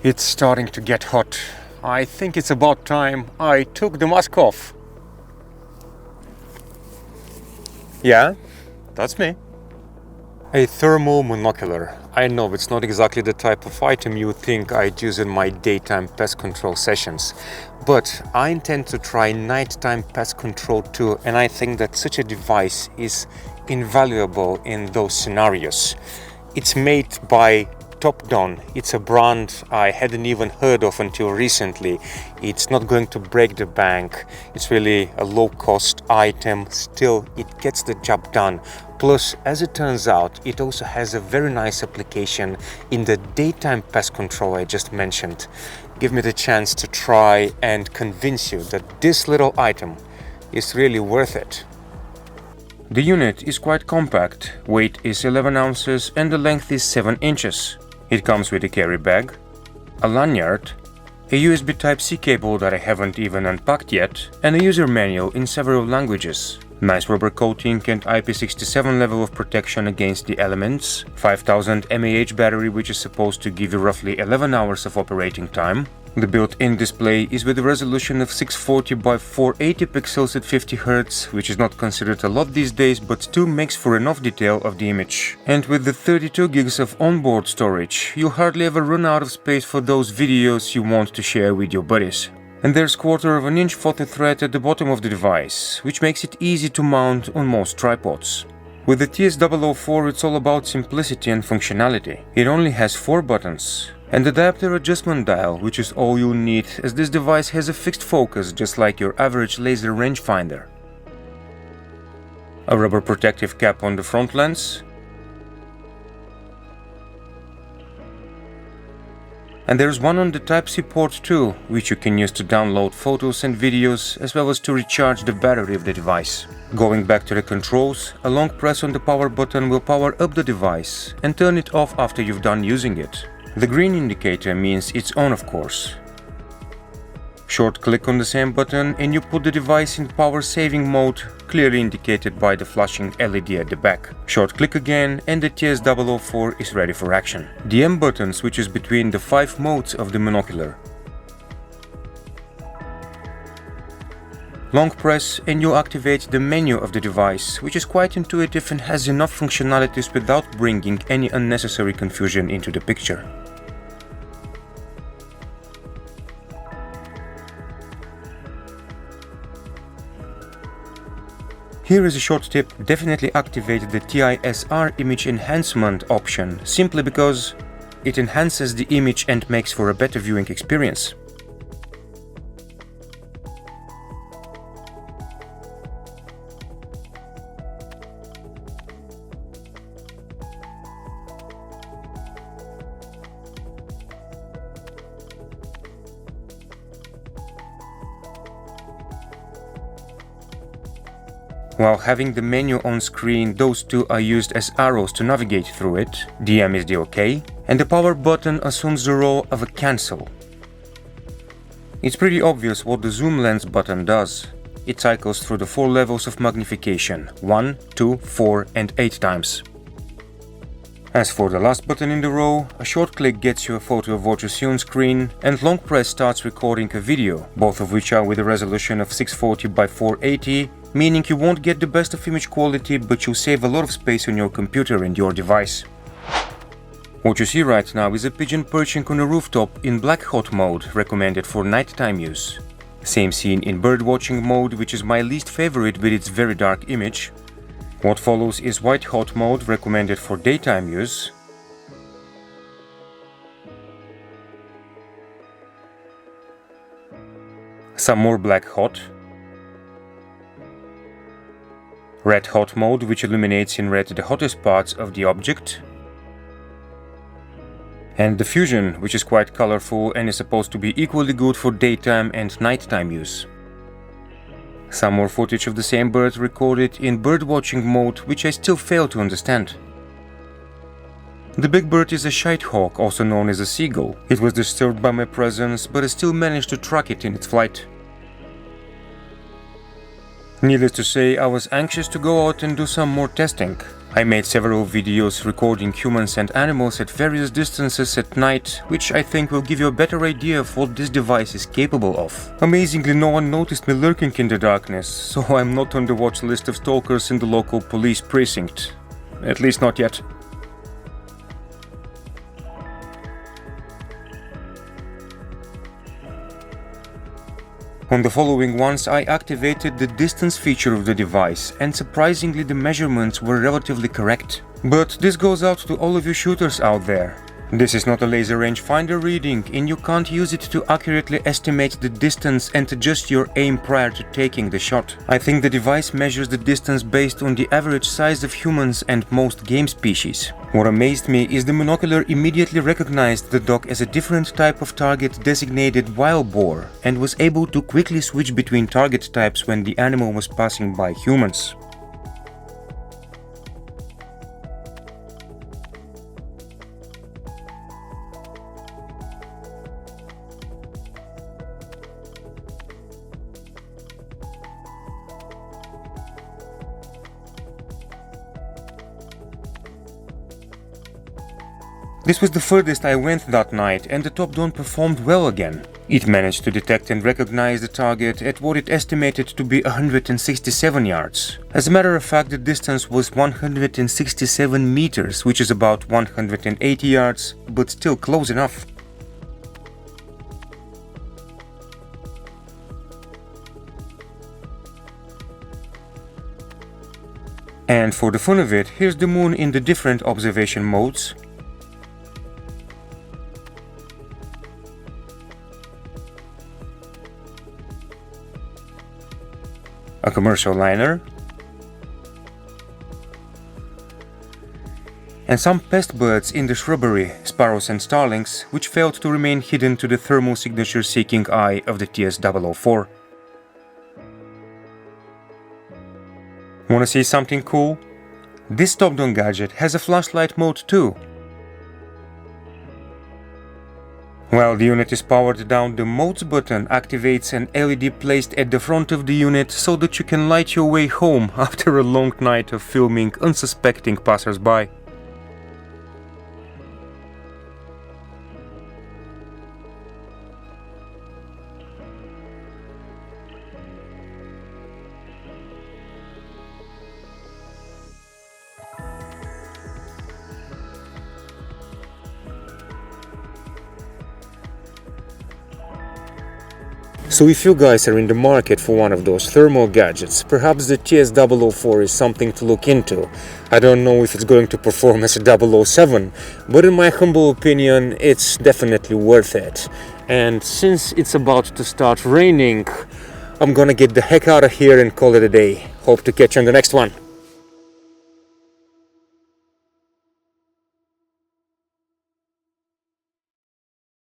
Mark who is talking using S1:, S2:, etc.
S1: It's starting to get hot. I think it's about time I took the mask off. Yeah, that's me. A thermal monocular. I know it's not exactly the type of item you would think I'd use in my daytime pest control sessions, but I intend to try nighttime pest control too, and I think that such a device is invaluable in those scenarios. It's made by Topdon. It's a brand I hadn't even heard of until recently. It's not going to break the bank. It's really a low-cost item. Still, it gets the job done. Plus, as it turns out, it also has a very nice application in the daytime pest control I just mentioned. Give me the chance to try and convince you that this little item is really worth it. The unit is quite compact. Weight is 11 ounces and the length is 7 inches. It comes with a carry bag, a lanyard, a USB Type-C cable that I haven't even unpacked yet, and a user manual in several languages. Nice rubber coating and IP67 level of protection against the elements, 5000 mAh battery which is supposed to give you roughly 11 hours of operating time. The built-in display is with a resolution of 640 by 480 pixels at 50 Hz, which is not considered a lot these days, but still makes for enough detail of the image. And with the 32 gigs of onboard storage, you hardly ever run out of space for those videos you want to share with your buddies. And there's 1/4 inch photo thread at the bottom of the device, which makes it easy to mount on most tripods. With the TS004 it's all about simplicity and functionality. It only has 4 buttons. And adapter adjustment dial, which is all you need, as this device has a fixed focus just like your average laser rangefinder. A rubber protective cap on the front lens. And there's one on the Type-C port too, which you can use to download photos and videos, as well as to recharge the battery of the device. Going back to the controls, a long press on the power button will power up the device and turn it off after you've done using it. The green indicator means it's on, of course. Short click on the same button and you put the device in power saving mode, clearly indicated by the flashing LED at the back. Short click again and the TS004 is ready for action. The M button switches between the 5 modes of the monocular. Long press and you activate the menu of the device, which is quite intuitive and has enough functionalities without bringing any unnecessary confusion into the picture. Here is a short tip: definitely activate the TISR image enhancement option, simply because it enhances the image and makes for a better viewing experience. While having the menu on screen, those two are used as arrows to navigate through it. The M is the OK, and the power button assumes the role of a cancel. It's pretty obvious what the zoom lens button does. It cycles through the 4 levels of magnification, 1, 2, 4 and 8 times. As for the last button in the row, a short click gets you a photo of what you see on screen, and long press starts recording a video, both of which are with a resolution of 640 by 480, meaning you won't get the best of image quality, but you'll save a lot of space on your computer and your device. What you see right now is a pigeon perching on a rooftop in black hot mode, recommended for nighttime use. Same scene in bird watching mode, which is my least favorite with its very dark image. What follows is white hot mode, recommended for daytime use. Some more black hot. Red hot mode, which illuminates in red the hottest parts of the object. And the fusion, which is quite colorful and is supposed to be equally good for daytime and nighttime use. Some more footage of the same bird recorded in birdwatching mode, which I still fail to understand. The big bird is a shite hawk, also known as a seagull. It was disturbed by my presence, but I still managed to track it in its flight. Needless to say, I was anxious to go out and do some more testing. I made several videos recording humans and animals at various distances at night, which I think will give you a better idea of what this device is capable of. Amazingly, no one noticed me lurking in the darkness, so I'm not on the watch list of stalkers in the local police precinct. At least not yet. On the following ones, I activated the distance feature of the device, and surprisingly the measurements were relatively correct. But this goes out to all of you shooters out there. This is not a laser rangefinder reading, and you can't use it to accurately estimate the distance and adjust your aim prior to taking the shot. I think the device measures the distance based on the average size of humans and most game species. What amazed me is the monocular immediately recognized the dog as a different type of target designated wild boar, and was able to quickly switch between target types when the animal was passing by humans. This was the furthest I went that night, and the Topdon performed well again. It managed to detect and recognize the target at what it estimated to be 167 yards. As a matter of fact, the distance was 167 meters, which is about 180 yards, but still close enough. And for the fun of it, here's the moon in the different observation modes. A commercial liner, and some pest birds in the shrubbery, sparrows and starlings, which failed to remain hidden to the thermal signature-seeking eye of the TS004. Wanna see something cool? This Topdon gadget has a flashlight mode too. While the unit is powered down, the modes button activates an LED placed at the front of the unit so that you can light your way home after a long night of filming unsuspecting passers-by. So if you guys are in the market for one of those thermal gadgets, perhaps the TS004 is something to look into. I don't know if it's going to perform as a 007, but in my humble opinion, it's definitely worth it. And since it's about to start raining, I'm gonna get the heck out of here and call it a day. Hope to catch you on the next one.